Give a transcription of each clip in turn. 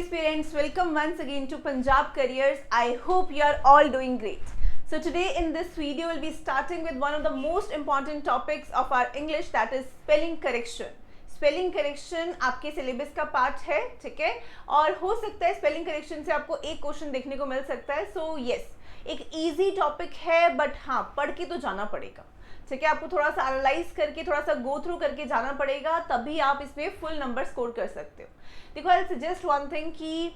aspirants, welcome once again to Punjab Careers. I hope you are all doing great. So today in this video we'll be starting with one of the most important topics of our English, that is spelling correction. Spelling correction आपके syllabus का part है, ठीक है, और हो सकता है spelling correction से आपको एक क्वेश्चन देखने को मिल सकता है. सो यस, एक इजी टॉपिक है, बट हाँ पढ़ के तो जाना पड़ेगा, ठीक है. आपको थोड़ा सा एनालाइज करके, थोड़ा सा गो थ्रू करके जाना पड़ेगा, तभी आप इसमें फुल नंबर स्कोर कर सकते हो. देखो, आई सजेस्ट वन थिंग कि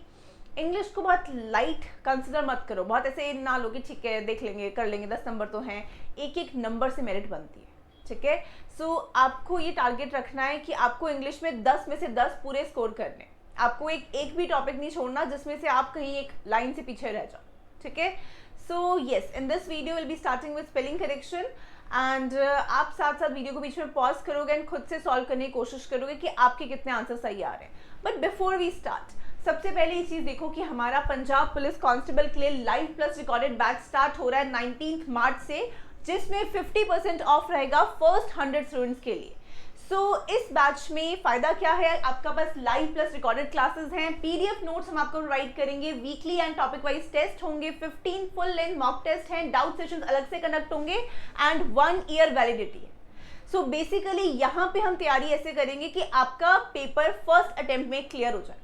इंग्लिश को बहुत लाइट कंसिडर मत करो. बहुत ऐसे ना लो कि ठीक है देख लेंगे, कर लेंगे, 10 नंबर तो हैं. एक एक नंबर से मेरिट बनती है, ठीक है. सो आपको ये टारगेट रखना है कि आपको इंग्लिश में 10 में से 10 पूरे स्कोर करने. आपको एक भी टॉपिक नहीं छोड़ना जिसमें से आप कहीं एक लाइन से पीछे रह जाओ, ठीक है. So yes, in this video will be starting with spelling correction and आप साथ साथ वीडियो को बीच में पॉज करोगे एंड खुद से सॉल्व करने की कोशिश करोगे कि आपके कितने आंसर सही आ रहे हैं. बट बिफोर वी स्टार्ट, सबसे पहले ये चीज़ देखो कि हमारा पंजाब पुलिस कांस्टेबल के लिए live plus recorded batch start हो रहा है 19 मार्च से, जिसमें 50% ऑफ रहेगा फर्स्ट 100 स्टूडेंट्स के लिए. सो इस बैच में फ़ायदा क्या है, आपका पास लाइव प्लस रिकॉर्डेड क्लासेस हैं, पीडीएफ नोट्स हम आपको प्रोवाइड करेंगे, weekly and topic wise test होंगे, 15 फुल लेंथ मॉक टेस्ट हैं, डाउट सेशंस अलग से कंडक्ट होंगे एंड 1 ईयर वैलिडिटी है. सो बेसिकली यहाँ पे हम तैयारी ऐसे करेंगे कि आपका पेपर फर्स्ट अटेम्प्ट में क्लियर हो जाए,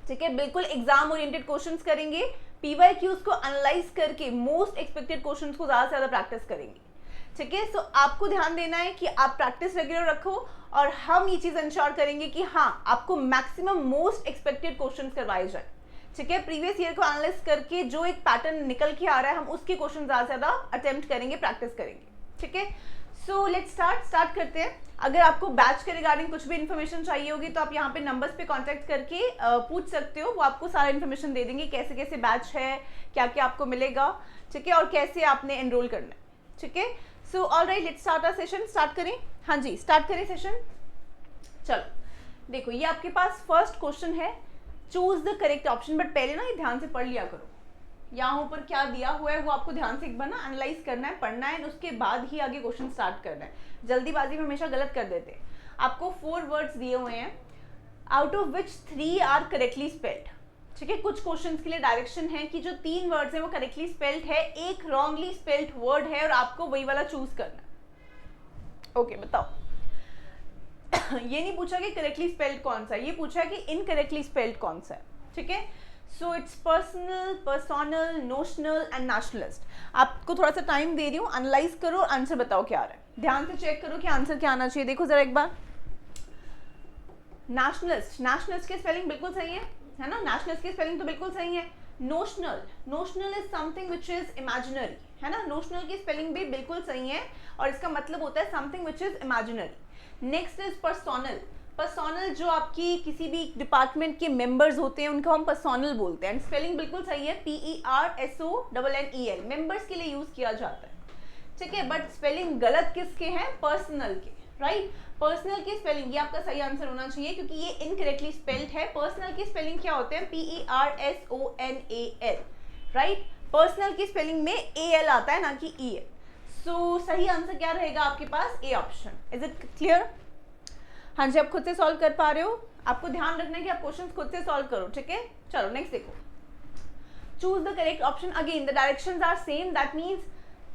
ठीक है. बिल्कुल एग्जाम ओरिएंटेड क्वेश्चंस करेंगे, पीवाईक्यूज को एनालाइज करके मोस्ट एक्सपेक्टेड क्वेश्चंस को ज़्यादा से ज़्यादा प्रैक्टिस करेंगे, ठीक है. सो आपको ध्यान देना है कि आप प्रैक्टिस रेगुलर रखो और हम ये चीज़ इंश्योर करेंगे कि हाँ आपको मैक्सिमम मोस्ट एक्सपेक्टेड क्वेश्चंस करवाए जाए, ठीक है. प्रीवियस ईयर को एनालाइज करके जो एक पैटर्न निकल के आ रहा है, हम उसके क्वेश्चन ज़्यादा से ज़्यादा अटेम्प्ट करेंगे, प्रैक्टिस करेंगे, ठीक है. सो लेट्स स्टार्ट करते हैं. अगर आपको बैच के रिगार्डिंग कुछ भी इन्फॉर्मेशन चाहिए होगी तो आप यहाँ पे नंबर्स पे कांटेक्ट करके पूछ सकते हो. वो आपको सारा इन्फॉर्मेशन दे देंगे, कैसे कैसे बैच है, क्या क्या आपको मिलेगा, ठीक है, और कैसे आपने एनरोल करना है, ठीक है. So alright, let's start our session. Start करें? हाँ जी, स्टार्ट करें सेशन. चलो देखो, ये आपके पास फर्स्ट क्वेश्चन है, choose the correct option. But पहले ना ये ध्यान से पढ़ लिया करो, यहाँ ऊपर क्या दिया हुआ है वो आपको ध्यान से एक बार ना एनालाइज करना है, पढ़ना है, उसके बाद ही आगे क्वेश्चन स्टार्ट करना है. जल्दीबाजी में हमेशा गलत कर देते हैं. आपको 4 वर्ड्स दिए हुए हैं, out of which 3 are correctly spelled, ठीक है. कुछ क्वेश्चंस के लिए डायरेक्शन है कि जो 3 वर्ड्स हैं वो करेक्टली स्पेल्ड है, एक रॉन्गली स्पेल्ड वर्ड है और आपको वही वाला चूज करना है. ओके, बताओ. ये नहीं पूछा कि करेक्टली स्पेल्ड कौन सा है, ये पूछा है कि इनकरेक्टली स्पेल्ड कौन सा है, ठीक है. So it's personal, personnel, notional and nationalist. आपको थोड़ा सा टाइम दे रही हूँ, एनालाइज करो, आंसर बताओ क्या आ रहा है. ध्यान से चेक करो कि आंसर क्या आना चाहिए. देखो जरा एक बार. नेशनलिस्ट, नेशनलिस्ट की स्पेलिंग बिल्कुल सही है ना. नेशनलिस्ट की स्पेलिंग तो बिल्कुल सही है. Notional, notional is something which is imaginary, है ना. नोशनल की स्पेलिंग भी बिल्कुल सही है और इसका मतलब होता है something which is imaginary. Next is personnel. Personnel जो आपकी किसी भी डिपार्टमेंट के मेंबर्स होते हैं उनको हम पर्सोनल बोलते हैं. स्पेलिंग बिल्कुल सही है, PERSONNEL, मेंबर्स के लिए यूज किया जाता है, ठीक है. बट स्पेलिंग गलत किसके हैं? पर्सनल के, राइट. पर्सनल की स्पेलिंग, ये आपका सही आंसर होना चाहिए क्योंकि ये इनकरेक्टली स्पेल्ड है. पर्सनल की स्पेलिंग क्या होते हैं? PERSONAL, right. पर्सनल की स्पेलिंग में AL आता है, ना कि EL. सो सही आंसर क्या रहेगा आपके पास? A option. Is it clear? हाँ जी, आप खुद से सॉल्व कर पा रहे हो. आपको ध्यान रखना है कि आप क्वेश्चंस खुद से सॉल्व करो, ठीक है. चलो नेक्स्ट देखो. Choose the correct option. Again the directions are same, that means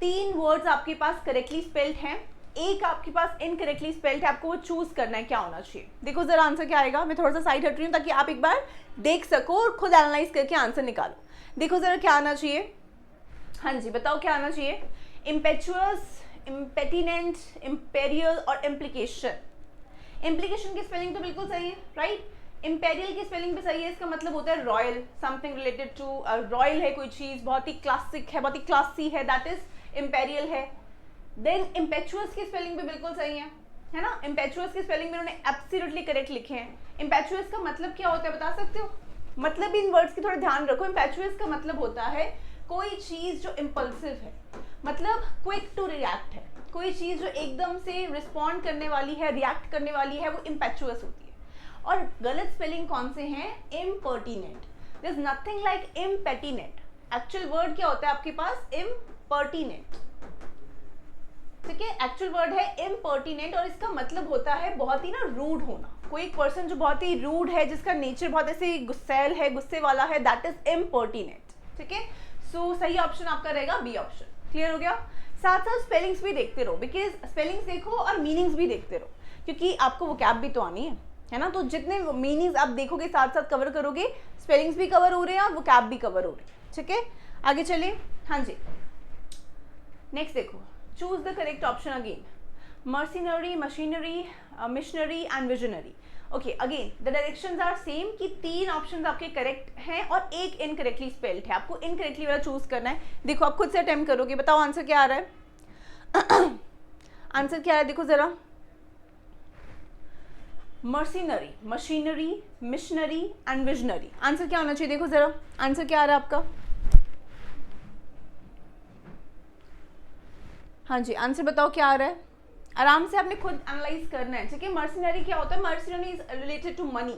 3 words आपके पास करेक्टली स्पेल्ड हैं, एक आपके पास इनकरेक्टली स्पेल्ड है. आपको वो चूज करना है क्या होना चाहिए. देखो जरा आंसर क्या आएगा. मैं थोड़ा सा साइड हट रही हूँ ताकि आप एक बार देख सको और खुद एनालाइज करके आंसर निकालो. देखो जरा क्या आना चाहिए. हाँ जी, बताओ क्या आना चाहिए. इम्पेचुअस, इम्पेटिनेंट, इम्पेरियल और इम्प्लीकेशन. इम्प्लीकेशन की स्पेलिंग तो बिल्कुल सही है, राइट. इम्पेरियल की स्पेलिंग भी सही है, इसका मतलब होता है royal, something related to royal है कोई चीज़, बहुत ही क्लासिक है, बहुत ही क्लासी है, दैट इज इम्पेरियल है. देन इम्पेचुअस की स्पेलिंग भी बिल्कुल सही है ना. इम्पेचुअस की स्पेलिंग में उन्होंने एब्सोल्युटली करेक्ट लिखे हैं. इम्पेचुअस का मतलब क्या होता है बता सकते हो? मतलब इन वर्ड्स की थोड़ा ध्यान रखो. इम्पेचुअस का मतलब होता है कोई चीज़ जो इम्पल्सिव है, मतलब क्विक टू रिएक्ट है. कोई चीज़ जो एकदम से रिस्पॉन्ड करने वाली है, रिएक्ट करने वाली है, वो इम्पेचुअस होती है. और गलत स्पेलिंग कौन से हैं? Impertinent. There is nothing like impertinent. Actual word क्या होता है आपके पास? इम्पर्टिनेंट. ठीक है, एक्चुअल वर्ड है इम्पर्टिनेंट और इसका मतलब होता है बहुत ही ना रूड होना। कोई एक पर्सन जो बहुत ही रूड है, जिसका नेचर बहुत ऐसे गुस्सैल है, गुस्से वाला है, दैट इज इम्पर्टिनेंट। ठीक है, सो सही ऑप्शन आपका रहेगा बी ऑप्शन। क्लियर हो गया? साथ साथ स्पेलिंग्स भी देखते रहो, बिकॉज स्पेलिंग्स देखो और मीनिंग्स भी देखते रहो, क्योंकि आपको वो कैब भी तो आनी है ना। तो जितने मीनिंग्स आप देखोगे साथ साथ कवर करोगे, स्पेलिंग्स भी कवर हो रहे हैं और वो कैब भी कवर हो रही है। ठीक है, आगे चलिए। हाँ जी, नेक्स्ट देखो, choose the correct option again. Mercenary, machinery, missionary and visionary. Okay, again the directions are same कि 3 ऑप्शंस आपके करेक्ट हैं और एक इनकरेक्टली स्पेल्ड है। आपको इनकरेक्टली वाला चूज करना है। देखो आप खुद से अटेम्प्ट करोगे, बताओ आंसर क्या आ रहा है। आंसर क्या है देखो जरा। Mercenary, machinery, missionary and visionary. Answer क्या होना चाहिए देखो जरा, आंसर क्या आ रहा है आपका। हाँ जी, आंसर बताओ क्या आ रहा है। आराम से आपने खुद एनालाइज करना है। ठीक है, मर्सिनरी क्या होता है? Mercenary is related to money.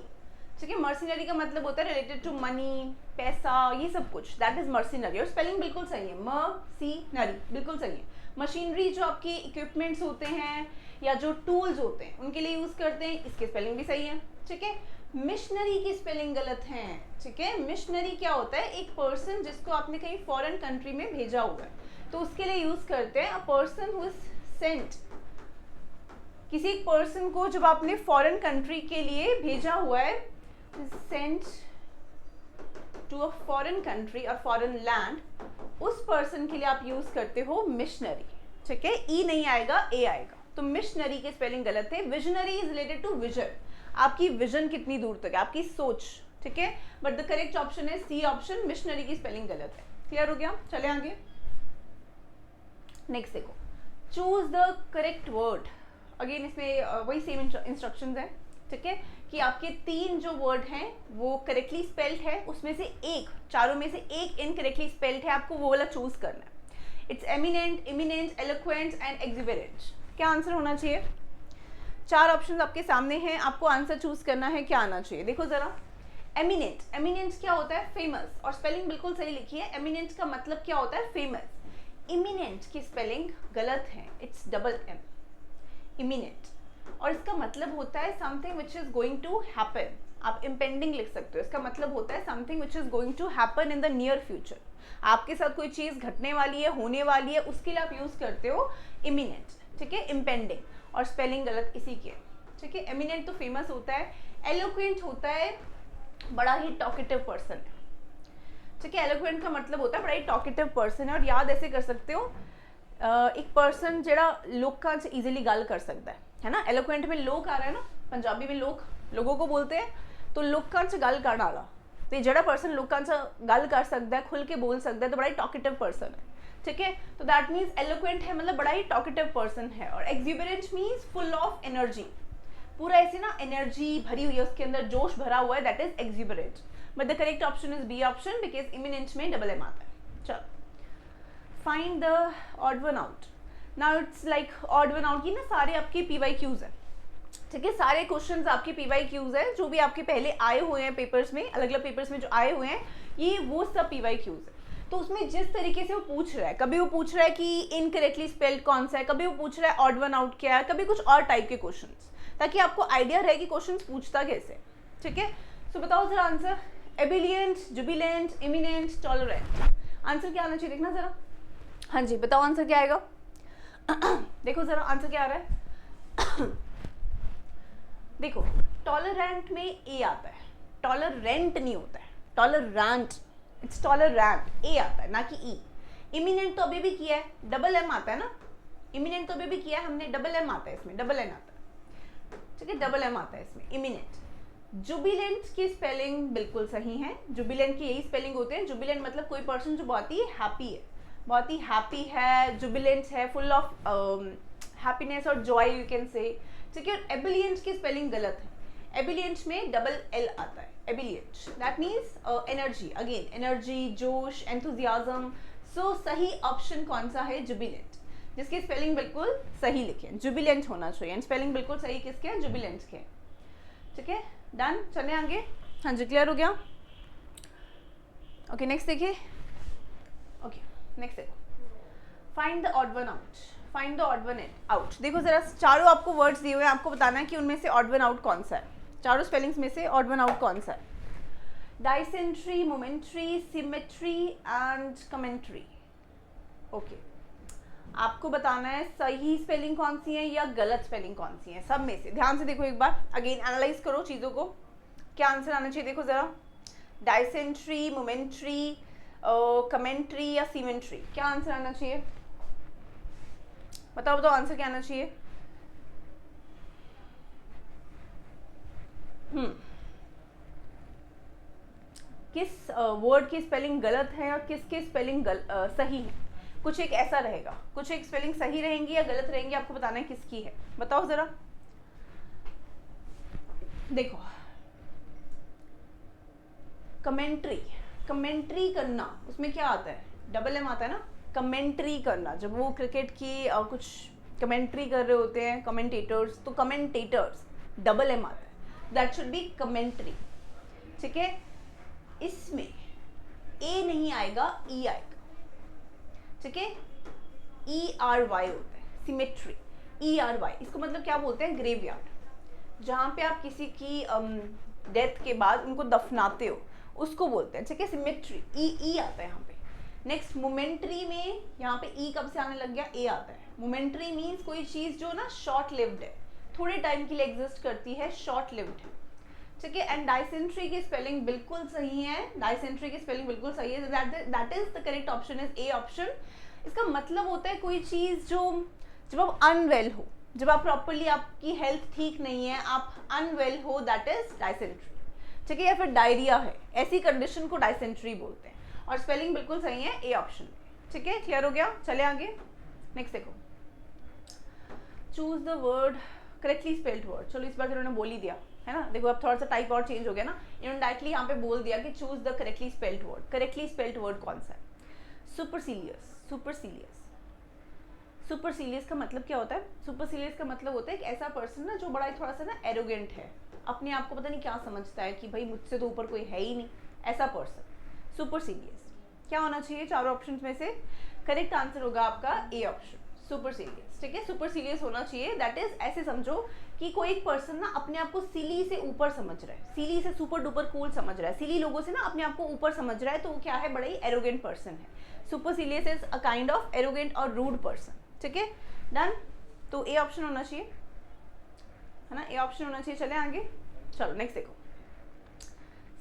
ठीक है, मर्सिनरी का मतलब होता है रिलेटेड टू मनी, पैसा, ये सब कुछ, दैट इज मर्सिनरी। और स्पेलिंग बिल्कुल सही है, मर्सिनरी बिल्कुल सही है। मशीनरी जो आपके इक्विपमेंट्स होते हैं या जो टूल्स होते हैं उनके लिए यूज करते हैं, इसकी स्पेलिंग भी सही है। ठीक है, मिशनरी की स्पेलिंग गलत है। ठीक है, मिशनरी क्या होता है? एक पर्सन जिसको आपने कहीं फॉरेन कंट्री में भेजा हुआ है, तो उसके लिए यूज करते हैं a person who is sent. किसी एक पर्सन को जब आपने फॉरेन कंट्री के लिए भेजा हुआ है, sent to a foreign country और फॉरेन लैंड, उस पर्सन के लिए आप यूज करते हो मिशनरी। ठीक है, ई नहीं आएगा, ए आएगा। तो मिशनरी की स्पेलिंग गलत है। Visionary is related to vision, आपकी विजन कितनी दूर तक है, आपकी सोच। ठीक है, बट द करेक्ट ऑप्शन है सी ऑप्शन, मिशनरी की स्पेलिंग गलत है। क्लियर हो गया? चले आगे। नेक्स्ट देखो, choose the correct word. Again इसमें वही सेम इंस्ट्रक्शंस है। ठीक है, कि आपके 3 जो वर्ड हैं वो करेक्टली स्पेल्ड है, उसमें से एक, चारों में से एक इनकरेक्टली स्पेल्ड है, आपको वो वाला चूज करना है। It's eminent, imminent, eloquent and exuberant. क्या आंसर होना चाहिए? 4 ऑप्शंस आपके सामने हैं, आपको आंसर चूज करना है, क्या आना चाहिए देखो जरा। एमिनेंट, एमिनेंट क्या होता है? फेमस, और स्पेलिंग बिल्कुल सही लिखी है। एमिनेंट का मतलब क्या होता है? फेमस। इमिनेंट की स्पेलिंग गलत है, इट्स डबल एम, इमिनेंट, और इसका मतलब होता है something which is going to happen. आप इम्पेंडिंग लिख सकते हो, इसका मतलब होता है something which is going to happen in the near future. आपके साथ कोई चीज घटने वाली है, होने वाली है, उसके लिए आप यूज करते हो इमिनेंट। ठीक है, इम्पेंडिंग, और स्पेलिंग गलत इसी की है। ठीक है, एमिनेंट तो फेमस होता है, एलोक्वेंट होता है बड़ा ही टॉकेटिव पर्सन है। ठीक है, एलोक्वेंट का मतलब होता है बड़ा ही टॉकेटिव पर्सन है, और याद ऐसे कर सकते हो, एक पर्सन जेड़ा लोगों से इजीली गल कर सकता है ना। एलोक्वेंट में लोग आ रहा है ना, पंजाबी में लोग, लोगों को बोलते हैं, तो लोगों से गल करने वाला, तो जेड़ा पर्सन लोगों से गल कर सकता है, खुल के बोल सकता है, तो बड़ा ही टॉकेटिव पर्सन है। ठीक है, तो दैट मीन्स एलोक्वेंट है मतलब बड़ा ही टॉकेटिव पर्सन है। और एक्सिबरेंट मीन्स फुल ऑफ एनर्जी, पूरा ऐसे ना एनर्जी भरी हुई है, उसके अंदर जोश भरा हुआ है, that is exuberant. But the correct option is B option, because imminent में डबल एम आता है। चलो, find the odd one out. Now it's like odd one out की ना सारे आपके PYQs हैं। ठीक है, सारे क्वेश्चंस आपके PYQs है, जो भी आपके पहले आए हुए हैं पेपर्स में, अलग अलग पेपर्स में जो आए हुए हैं, ये वो सब PYQs है। तो उसमें जिस तरीके से वो पूछ रहा है, कभी वो पूछ रहा है कि इनकरेक्टली स्पेल्ड कौन सा है, कभी वो पूछ रहा है ऑड वन आउट क्या है, कभी कुछ और टाइप के क्वेश्चंस, ताकि आपको आइडिया रहे कि क्वेश्चंस पूछता कैसे। ठीक है, सो बताओ जरा answer. Ebullient, jubilant, eminent, tolerant. Answer क्या आना चाहिए देखना जरा। हाँ जी, बताओ आंसर क्या आएगा। देखो जरा आंसर क्या आ रहा है। देखो, टॉलरेंट में ए आता है, टॉलरेंट नहीं होता है, टॉलरेंट, इट्स टॉलरेंट, ए आता है ना कि ई। इमिनेंट तो अभी भी किया है, डबल एम आता है ना, इमिनेंट तो अभी भी किया है हमने, डबल एम आता है इसमें, डबल एन आता है। ठीक है, डबल एम आता है इसमें, इमिनेंट। जुबिलेंट की स्पेलिंग बिल्कुल सही है, जुबिलेंट की यही स्पेलिंग होते हैं। जुबिलेंट मतलब कोई पर्सन जो बहुत ही हैप्पी है, बहुत ही हैप्पी है, जुबिलेंट है, फुल ऑफ हैप्पीनेस और जॉय यू कैन से। ठीक है, एबिलियंट की स्पेलिंग गलत है, एबिलियंट में डबल एल आता है, ebullient, that means energy, again energy, जोश, एंथुजियाज्म। सो सही ऑप्शन कौन सा है? जुबिलेंट, जिसकी स्पेलिंग बिल्कुल सही लिखे, जुबिलेंट होना चाहिए, एंड स्पेलिंग बिल्कुल सही किसके है? जुबिलेंट के। ठीक है, डन, चले आगे। हाँ जी, क्लियर हो गया। ओके, नेक्स्ट देखिए। ओके, नेक्स्ट देखो, find the odd one out. Find the odd one out. देखो जरा, चारों आपको वर्ड्स दिए हुए हैं, आपको बताना है कि उनमें से ऑड वन आउट कौन सा है। चारों स्पेलिंग्स में से ऑड वन आउट कौन सा है? Dysentery, momentary, symmetry and commentary. Okay, आपको बताना है सही स्पेलिंग कौन सी है या गलत स्पेलिंग कौन सी है, सब में से। ध्यान से देखो एक बार, अगेन एनालाइज करो चीज़ों को, क्या आंसर आना चाहिए। देखो ज़रा, डाइसेंट्री, मोमेंट्री, कमेंट्री या सीमेंट्री, क्या आंसर आना चाहिए? बताओ बताओ, आंसर क्या आना चाहिए? किस वर्ड की स्पेलिंग गलत है और किसकी स्पेलिंग सही है? कुछ एक ऐसा रहेगा, कुछ एक स्पेलिंग सही रहेंगी या गलत रहेंगी, आपको बताना है किसकी है। बताओ जरा। देखो, कमेंट्री, कमेंट्री करना, उसमें क्या आता है? डबल एम आता है ना। कमेंट्री करना, जब वो क्रिकेट की कुछ कमेंट्री कर रहे होते हैं कमेंटेटर्स, तो कमेंटेटर्स डबल एम आता है, दैट शुड बी कमेंट्री। ठीक है, इसमें ए नहीं आएगा, ई आएगा। ठीक है, ERY होता है, सिमेट्री, ERY। इसको मतलब क्या बोलते हैं? ग्रेवयार्ड, जहाँ पे आप किसी की डेथ के बाद उनको दफनाते हो, उसको बोलते हैं। ठीक है, सिमेट्री, ई आता है यहाँ पे। नेक्स्ट, मोमेंट्री में यहाँ पे ई कब से आने लग गया? ए आता है। मोमेंट्री मीन्स कोई चीज़ जो ना शॉर्ट लिव्ड है, थोड़े टाइम के लिए एग्जिस्ट करती है, शॉर्ट लिव्ड है। ठीक है, एंड डाइसेंट्री की स्पेलिंग बिल्कुल सही है, डाइसेंट्री की स्पेलिंग बिल्कुल सही है, that is the correct option is A option. इसका मतलब होता है कोई चीज़ जो, जब आप अनवेल हो, जब आप प्रॉपरली, आपकी हेल्थ ठीक नहीं है, आप अनवेल हो, दैट इज डाइसेंट्री। ठीक है, या फिर डायरिया है, ऐसी कंडीशन को डाइसेंट्री बोलते हैं, और स्पेलिंग बिल्कुल सही है ए ऑप्शन। ठीक है, क्लियर हो गया? चले आगे, नेक्स्ट देखो, choose the word correctly spelled word. चलो इस बार इन्होंने बोल ही दिया है ना। देखो अब थोड़ा सा टाइप और चेंज हो गया ना, इन्होंने डायरेक्टली यहाँ पे बोल दिया कि choose the correctly spelled word. Correctly spelled word कौन सा है? सुपरसीलियस, सुपरसीलियस। सुपरसीलियस का मतलब क्या होता है? सुपरसीलियस का मतलब होता है एक ऐसा पर्सन ना जो बड़ा थोड़ा सा ना एरोगेंट है, अपने आप को पता नहीं क्या समझता है कि भाई मुझसे तो ऊपर कोई है ही नहीं, ऐसा पर्सन सुपरसीलियस। क्या होना चाहिए चारों ऑप्शंस में से? करेक्ट आंसर होगा आपका ए ऑप्शन, सुपरसीलियस। ठीक है, सुपरसीलियस होना चाहिए, दैट इज ऐसे समझो कि कोई एक पर्सन ना अपने आप को सिली से ऊपर समझ रहा है, सिली से सुपर डुपर कूल समझ रहा है, सिली लोगों से ना अपने आप को ऊपर समझ रहा है, तो वो क्या है? बड़ा ही एरोगेंट पर्सन है। Supercilious is a kind of arrogant और रूड पर्सन। ठीक है, डन। तो ए ऑप्शन होना चाहिए, है ना, ए ऑप्शन होना चाहिए। चले आगे, चलो नेक्स्ट देखो,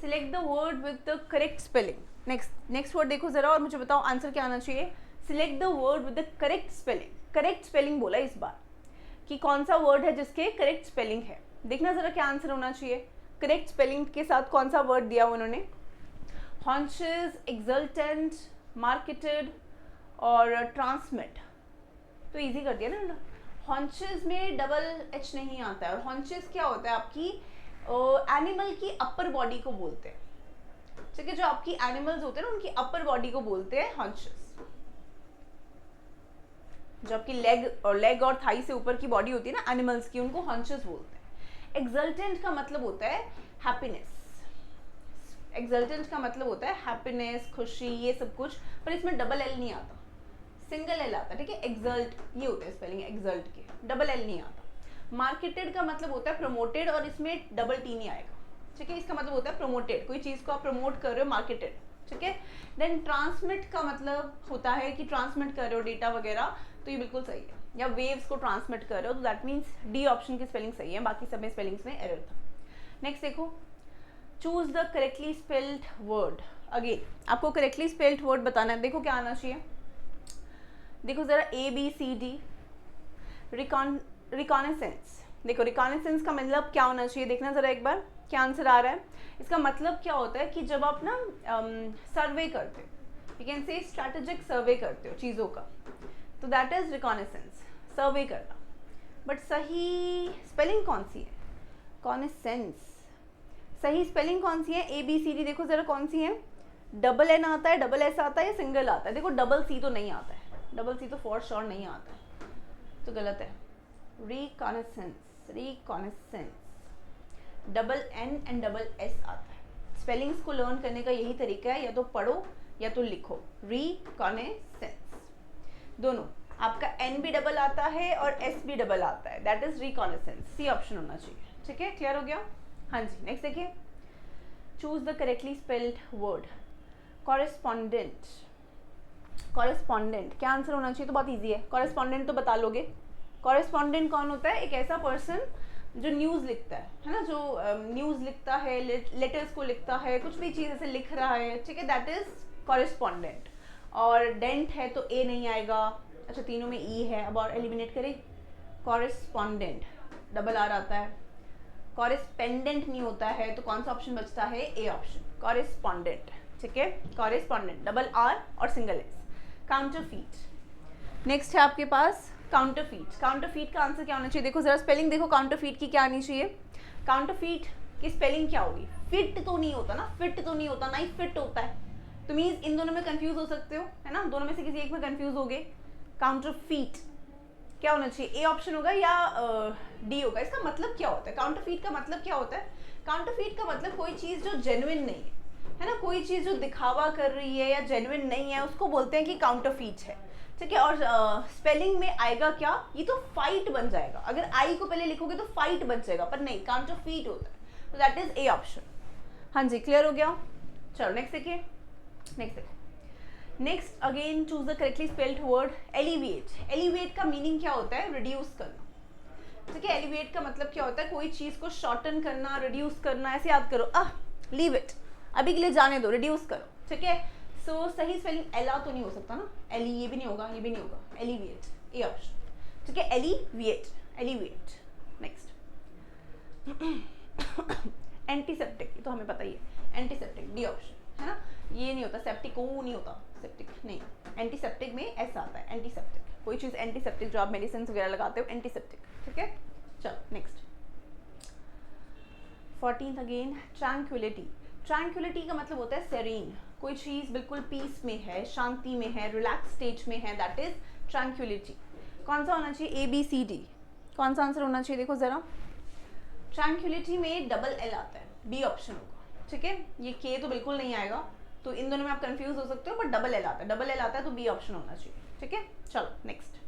select the word with the correct spelling. Next word देखो जरा और मुझे बताओ आंसर क्या आना चाहिए। Select the word with the correct spelling. Correct spelling बोला इस बार कि कौन सा वर्ड है जिसके करेक्ट स्पेलिंग है। देखना जरा क्या आंसर होना चाहिए। करेक्ट स्पेलिंग के साथ कौन सा वर्ड दिया उन्होंने? हॉन्चेस, एक्सल्टेंट, मार्केटेड और ट्रांसमिट। तो इजी कर दिया ना। हॉन्चेस में डबल एच नहीं आता है, और हॉन्चेस क्या होता है? आपकी एनिमल की अपर बॉडी को बोलते हैं। ठीक है, जो आपकी एनिमल्स होते हैं ना उनकी अपर बॉडी को बोलते हैं हॉन्चेस। जो आपकी लेग और थाई से ऊपर की बॉडी होती है ना एनिमल्स की, उनको हॉन्चेस बोलते हैं। एक्सल्टेंट का मतलब होता है हैप्पीनेस। एक्सल्टेंट का मतलब होता है हैप्पीनेस, खुशी, ये सब कुछ, पर इसमें डबल एल नहीं आता, सिंगल एल आता। ठीक है, एक्सल्ट ये होता है स्पेलिंग एक्सल्ट के, डबल एल नहीं आता। मार्केटेड का मतलब होता है प्रमोटेड, और इसमें डबल टी नहीं आएगा। ठीक है, इसका मतलब होता है प्रमोटेड, कोई चीज़ को आप प्रमोट कर रहे हो, मार्केटेड। ठीक है, देन ट्रांसमिट का मतलब होता है कि ट्रांसमिट कर रहे हो डेटा वगैरह, तो ये बिल्कुल सही है, या वेव्स को ट्रांसमिट कर रहे हो, तो दैट मीन्स डी ऑप्शन की स्पेलिंग सही है, बाकी सब में स्पेलिंग्स में एरर था। नेक्स्ट देखो, choose the correctly spelled word. Again आपको करेक्टली स्पेल्ड वर्ड बताना है। देखो क्या आना चाहिए, देखो जरा, ABCD। रिकॉनेसेंस। देखो रिकॉनेसेंस का मतलब क्या होना चाहिए, देखना जरा एक बार क्या आंसर आ रहा है। इसका मतलब क्या होता है कि जब आप ना सर्वे करते हो, यू कैन से स्ट्रैटेजिक सर्वे करते हो चीज़ों का, तो दैट इज रिकॉनेसेंस, सर्वे करना। बट सही स्पेलिंग कौन सी है? कॉनेसेंस, सही स्पेलिंग कौन सी है? ABCD। देखो जरा कौन सी है? डबल एन आता है, डबल एस आता है, या सिंगल आता है? देखो डबल सी तो नहीं आता है, डबल सी तो फॉर श्योर नहीं आता है, तो गलत है। Reconnaissance, reconnaissance, double N and double S आता है। स्पेलिंग्स को लर्न करने का यही तरीका है, या तो पढ़ो या तो लिखो, रिकॉनेसेंस, दोनों। आपका एन भी डबल आता है और एस भी डबल आता है, that is reconnaissance, C option होना चाहिए। ठीक है, क्लियर हो गया? हाँ जी, नेक्स्ट देखिए, choose the correctly spelled word. Correspondent, correspondent क्या आंसर होना चाहिए? तो बहुत ईजी है, कॉरेस्पॉन्डेंट तो बता लोगे। कॉरेस्पॉन्डेंट कौन होता है? एक ऐसा पर्सन जो न्यूज़ लिखता है ना, जो न्यूज़ लिखता है, लेटर्स को लिखता है, कुछ भी चीज़ ऐसे लिख रहा है, ठीक है, दैट इज कॉरेस्पॉन्डेंट। और डेंट है तो ए नहीं आएगा, अच्छा तीनों में ई है, अब और एलिमिनेट करें, कॉरेस्पॉन्डेंट डबल आर आता है, कॉरेस्पेंडेंट नहीं होता है, तो कौन सा ऑप्शन बचता है? A option, correspondent. ठीक है, कॉरेस्पॉन्डेंट डबल आर और सिंगल एस। काउंटरफीट, नेक्स्ट है आपके पास काउंटरफीट। काउंटरफीट का आंसर क्या होना चाहिए? देखो जरा स्पेलिंग देखो काउंटरफीट की क्या आनी चाहिए। काउंटरफीट की स्पेलिंग क्या होगी? फिट तो नहीं होता ना, फिट तो नहीं होता ना, ही फिट होता है, तो मीन्स इन दोनों में कंफ्यूज हो सकते हो, है ना, दोनों में से किसी एक में कंफ्यूज हो गए। काउंटरफीट क्या होना चाहिए? ए ऑप्शन होगा या डी होगा? इसका मतलब क्या होता है? काउंटरफीट का मतलब क्या होता है? काउंटरफीट का मतलब कोई चीज़ जो जेन्युइन नहीं है ना, कोई चीज़ जो दिखावा कर रही है या जेन्युइन नहीं है, उसको बोलते हैं कि काउंटरफीट है। ठीक है, और स्पेलिंग में आएगा क्या? ये तो फाइट बन जाएगा, अगर आई को पहले लिखोगे तो फाइट बन जाएगा, पर नहीं, काउंटरफीट होता है, तो दैट इज ए ऑप्शन। हाँ जी, क्लियर हो गया? चलो नेक्स्ट देखिए, नेक्स्ट देखिए, next again choose the correctly spelled word. Elevate, elevate का मीनिंग क्या होता है? रिड्यूस करना। ठीक है, एलिवेट का मतलब क्या होता है? कोई चीज को शॉर्टन करना, रिड्यूस करना, ऐसे याद करो, लीव इट, अभी के लिए जाने दो, रिड्यूस करो। ठीक है, सो सही स्पेलिंग एला तो नहीं हो सकता ना, एली ये भी नहीं होगा, ये भी नहीं होगा, एलिवेट, ए ऑप्शन। ठीक है, एलिवेट, एलिवेट। नेक्स्ट एंटीसेप्टिक, तो हमें पता ही है, एंटीसेप्टिक, डी ऑप्शन, है ना, ये नहीं होता, सेप्टिक ओ नहीं होता, सेप्टिक नहीं, एंटीसेप्टिक में ऐसा आता है, एंटीसेप्टिक, कोई चीज़ एंटीसेप्टिक जो आप मेडिसिन वगैरह लगाते हो, एंटीसेप्टिक। ठीक है, चलो next 14th again, tranquillity. Tranquillity का मतलब होता है सेरीन, कोई चीज़ बिल्कुल पीस में है, शांति में है, रिलैक्स स्टेज में है, दैट इज ट्रैंक्विलिटी। कौन सा होना चाहिए? ए बी सी डी, कौन सा आंसर होना चाहिए? देखो जरा, ट्रैंक्विलिटी में डबल एल आता है, बी ऑप्शन होगा। ठीक है, ये के तो बिल्कुल नहीं आएगा, तो इन दोनों में आप कंफ्यूज हो सकते हो, बट डबल एल आता है, डबल एल आता है तो बी ऑप्शन होना चाहिए। ठीक है, चलो next,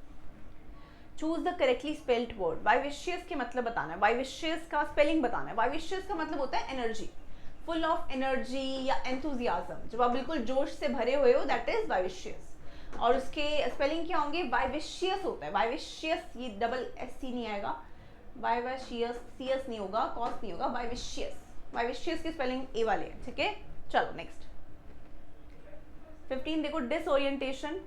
choose the correctly spelled word. Vivacious के मतलब बताना है, वाइविशियस का स्पेलिंग बताना है। वाइविशियस का मतलब होता है एनर्जी, फुल ऑफ एनर्जी या एंथुजियाज्म, जब आप बिल्कुल जोश से भरे हुए हो, दैट इज वाइविशियस। और उसके स्पेलिंग क्या होंगे? वाइविशियस होता है, वाइविशियस, ये डबल एस सी नहीं आएगा, वाइविशियस, सी एस नहीं होगा, कॉस नहीं होगा, वाइविशियस। वाइविशियस की स्पेलिंग ए वाले है। ठीक है, चलो नेक्स्ट 15 देखो, डिसओरिएंटेशन।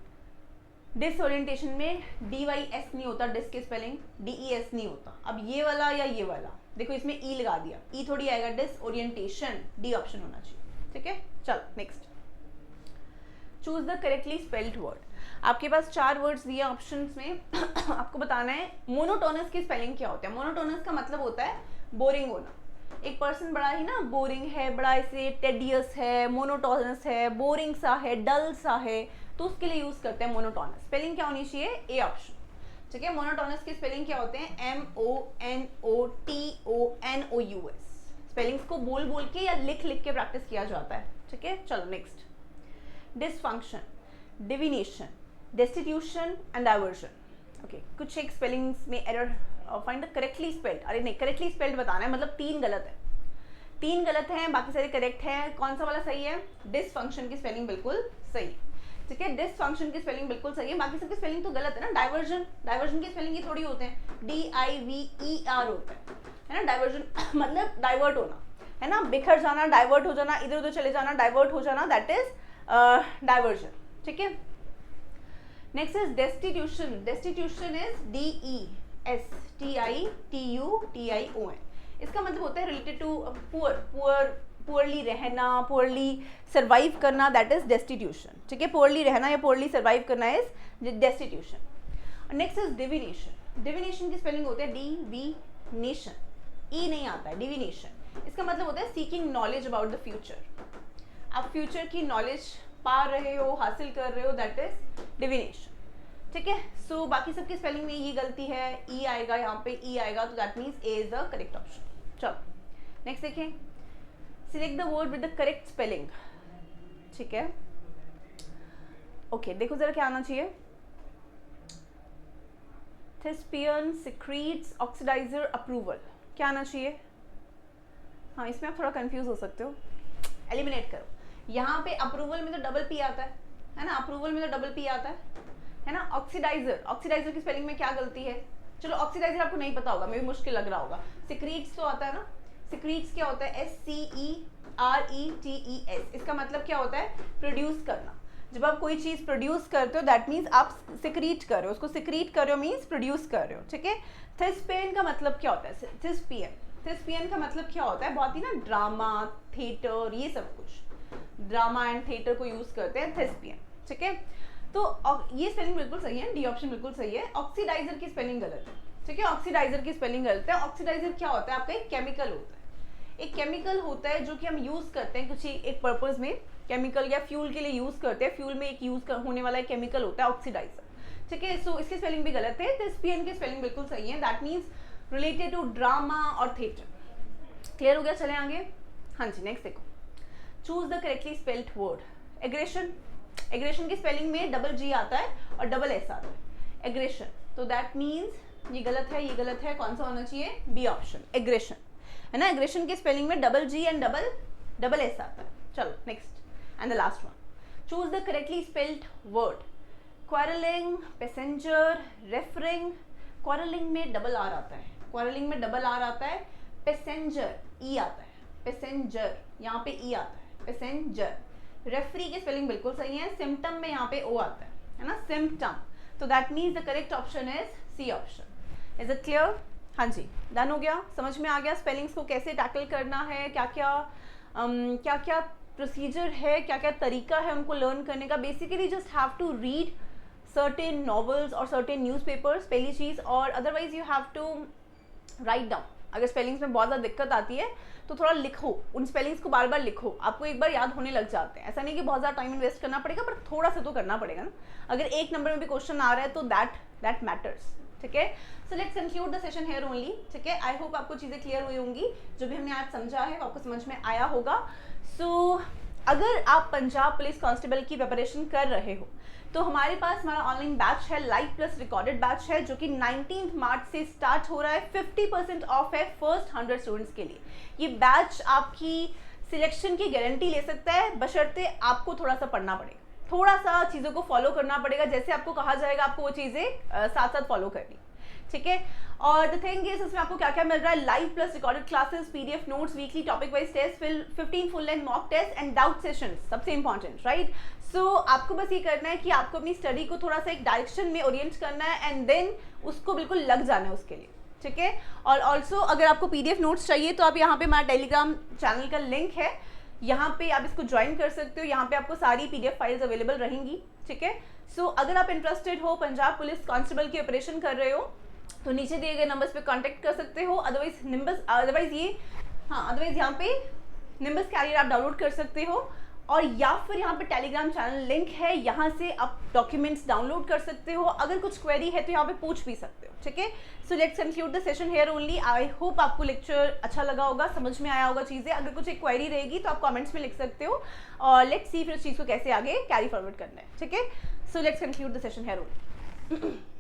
डिसओरिएंटेशन में डी वाई एस नहीं होता, डिस की स्पेलिंग डी ई एस नहीं होता। अब ये वाला या ये वाला, देखो इसमें ई लगा दिया, ई थोड़ी आएगा, डिसओरिएंटेशन, डी ऑप्शन होना चाहिए। ठीक है, चलो next, choose the correctly spelled word. आपके पास 4 वर्ड्स दिए ऑप्शंस में आपको बताना है मोनोटोनस की स्पेलिंग क्या होता है। मोनोटोनस का मतलब होता है बोरिंग होना, एक पर्सन बड़ा ही ना बोरिंग है, बड़ा ऐसे टेडियस है, मोनोटोनस है, बोरिंग सा है, डल सा है, तो उसके लिए यूज करते हैं मोनोटोनस। स्पेलिंग क्या होनी चाहिए? A option. ठीक है, मोनोटोनस की स्पेलिंग क्या होते हैं? MONOTONOUS। स्पेलिंग्स को बोल बोल के या लिख लिख के प्रैक्टिस किया जाता है। ठीक है, चलो next, dysfunction, divination, destitution and diversion. Okay, कुछ एक स्पेलिंग्स में error, find the correctly spelled. अरे नहीं, करेक्टली स्पेल्ड बताना है, मतलब 3 गलत है, 3 गलत हैं, बाकी सारे करेक्ट हैं, कौन सा वाला सही है? डिसफंक्शन की स्पेलिंग बिल्कुल सही है। ठीक है, डिसफंक्शन की स्पेलिंग बिल्कुल सही है, बाकी सबकी स्पेलिंग तो गलत है ना। डाइवर्जन, डाइवर्जन की स्पेलिंग ये थोड़ी होते हैं, DIVER होता है ना, डाइवर्जन मतलब डाइवर्ट होना, है ना, बिखर जाना, डाइवर्ट हो जाना, इधर उधर चले जाना, डाइवर्ट हो जाना, दैट इज डाइवर्जन। ठीक है, next is destitution. Destitution is DESTITUTION। इसका मतलब होता है रिलेटेड टू पुअरली रहना, पुअरली सर्वाइव करना, दैट इज डेस्टिट्यूशन। ठीक है, पुअरली रहना या पुअरली सर्वाइव करना is destitution. Next is divination. Divination की स्पेलिंग होते हैं डिविनेशन, ई नहीं आता है, डिविनेशन। इसका मतलब होता है seeking knowledge about the future, आप फ्यूचर की नॉलेज पा रहे हो, हासिल कर रहे हो, दैट इज डिविनेशन। ठीक है, सो बाकी सबकी स्पेलिंग में ये गलती है, ई आएगा, यहाँ पे ई आएगा, तो that means A is the correct option. चलो नेक्स्ट देखें, select the word with the correct spelling. ठीक है, ओके, देखो जरा क्या आना चाहिए, थिस्पियन सिक्रीट्स ऑक्सीडाइजर अप्रूवल, क्या आना चाहिए? हाँ, इसमें आप थोड़ा कंफ्यूज हो सकते हो, एलिमिनेट करो। यहाँ पे अप्रूवल में तो डबल पी आता है ना, अप्रूवल में तो डबल पी आता है ना। ऑक्सीडाइजर, ऑक्सीडाइजर की स्पेलिंग में क्या गलती है? चलो ऑक्सीडाइजर आपको नहीं पता होगा, मेरे मुश्किल लग रहा होगा। सिक्रीट्स तो आता है ना, सिक्रीट्स क्या होता है? SCERETES, इसका मतलब क्या होता है? प्रोड्यूस करना। जब आप कोई चीज प्रोड्यूस करते हो दैट मीन्स आप सिक्रीट कर रहे हो, उसको सिक्रीट कर रहे हो मीन्स प्रोड्यूस कर रहे हो, ठीक है। थिस्पियन का मतलब क्या होता है? थिस्पियन का मतलब क्या होता है? बहुत ही ना ड्रामा, थिएटर, ये सब कुछ ड्रामा एंड थिएटर को यूज करते हैं थिस्पियन, ठीक है। तो ये स्पेलिंग बिल्कुल सही है, डी ऑप्शन बिल्कुल सही है। ऑक्सीडाइजर की स्पेलिंग गलत है, ठीक है, ऑक्सीडाइजर की स्पेलिंग गलत है। ऑक्सीडाइजर क्या होता है? आपका एक केमिकल होता है, एक केमिकल होता है जो कि हम यूज करते हैं कुछ एक पर्पज में, केमिकल या फ्यूल के लिए यूज करते हैं, फ्यूल में एक यूज होने वाला एक केमिकल होता है ऑक्सीडाइजर, ठीक है। सो इसकी स्पेलिंग भी गलत है, थिस्पियन की स्पेलिंग बिल्कुल सही है, that means related to drama और थिएटर। क्लियर हो गया? चले आगे। हाँ जी, नेक्स्ट देखो, choose the correctly spelled word. Aggression, aggression की स्पेलिंग में डबल जी आता है और डबल एस आता है, एग्रेशन। तो दैट मीन्स ये गलत है, ये गलत है, कौन सा होना चाहिए? बी ऑप्शन, एग्रेशन, है ना। एग्रेशन की स्पेलिंग में double ji and double S आता है। चलो next and the last one, choose the correctly spelled word. Quarrelling, passenger, referring. Quarrelling में डबल आर आता है, क्वारलिंग में डबल आर आता है। पैसेंजर ई आता है, पैसेंजर यहाँ पे ई आता है, पैसेंजर। रेफरी की स्पेलिंग बिल्कुल सही है, सिम्टम में यहाँ पे ओ आता है ना, सिम्टम। तो that means the correct option is C option. Is it clear? हाँ जी, डन हो गया, समझ में आ गया स्पेलिंग्स को कैसे टैकल करना है, क्या क्या प्रोसीजर है, क्या क्या तरीका है उनको लर्न करने का। Basically just have to read certain novels और सर्टेन न्यूज़पेपर्स, पहली चीज़, और otherwise you have to write down. अगर स्पेलिंग्स में बहुत ज़्यादा दिक्कत आती है तो थोड़ा लिखो, उन स्पेलिंग्स को बार बार लिखो, आपको एक बार याद होने लग जाते हैं। ऐसा नहीं कि बहुत ज़्यादा टाइम इन्वेस्ट करना पड़ेगा, पर थोड़ा सा तो करना पड़ेगा ना। अगर एक नंबर में भी क्वेश्चन आ रहा है तो दैट मैटर्स, ठीक है। So let's conclude the session here only, ठीक है। आई होप आपको चीज़ें क्लियर हुई होंगी, जो भी हमने आज समझा है आपको समझ में आया होगा। सो अगर आप पंजाब पुलिस कांस्टेबल की प्रिपरेशन कर रहे हो तो हमारे पास हमारा ऑनलाइन बैच है, लाइव प्लस रिकॉर्डेड बैच है, जो कि 19 मार्च से स्टार्ट हो रहा है। 50% ऑफ है फर्स्ट 100 स्टूडेंट्स के लिए। ये बैच आपकी सिलेक्शन की गारंटी ले सकता है, बशर्ते आपको थोड़ा सा पढ़ना पड़ेगा, थोड़ा सा चीज़ों को फॉलो करना पड़ेगा, जैसे आपको कहा जाएगा आपको वो चीज़ें साथ साथ फॉलो करनी, ठीक है। और द थिंग इज, इसमें आपको क्या क्या मिल रहा है? Live plus recorded classes, PDF notes, weekly topic wise test, 15 full length mock test and doubt sessions, सबसे इंपॉर्टेंट, राइट। सो आपको बस ये करना है कि आपको अपनी स्टडी को थोड़ा सा एक डायरेक्शन में ओरिएंट करना है एंड देन उसको बिल्कुल लग जाना है उसके लिए, ठीक है। और ऑल्सो अगर आपको पीडीएफ नोट्स चाहिए तो आप यहाँ पे हमारा टेलीग्राम चैनल का लिंक है, यहाँ पे आप इसको ज्वाइन कर सकते हो, यहाँ पे आपको सारी पीडीएफ फाइल्स अवेलेबल रहेंगी, ठीक है। सो अगर आप इंटरेस्टेड हो, पंजाब पुलिस कांस्टेबल की ऑपरेशन कर रहे हो, तो नीचे दिए गए नंबर्स पे कांटेक्ट कर सकते हो। अदरवाइज यहाँ पे निम्बस कैरियर आप डाउनलोड कर सकते हो, और या फिर यहाँ पे टेलीग्राम चैनल लिंक है, यहाँ से आप डॉक्यूमेंट्स डाउनलोड कर सकते हो। अगर कुछ क्वेरी है तो यहाँ पे पूछ भी सकते हो, ठीक है। So let's conclude the session here only. I hope आपको लेक्चर अच्छा लगा होगा, समझ में आया होगा चीज़ें। अगर कुछ एक क्वेरी रहेगी तो आप कमेंट्स में लिख सकते हो, और लेट्स सी फिर उस चीज़ को कैसे आगे कैरी फॉरवर्ड करना है, ठीक है। So let's conclude the session here only.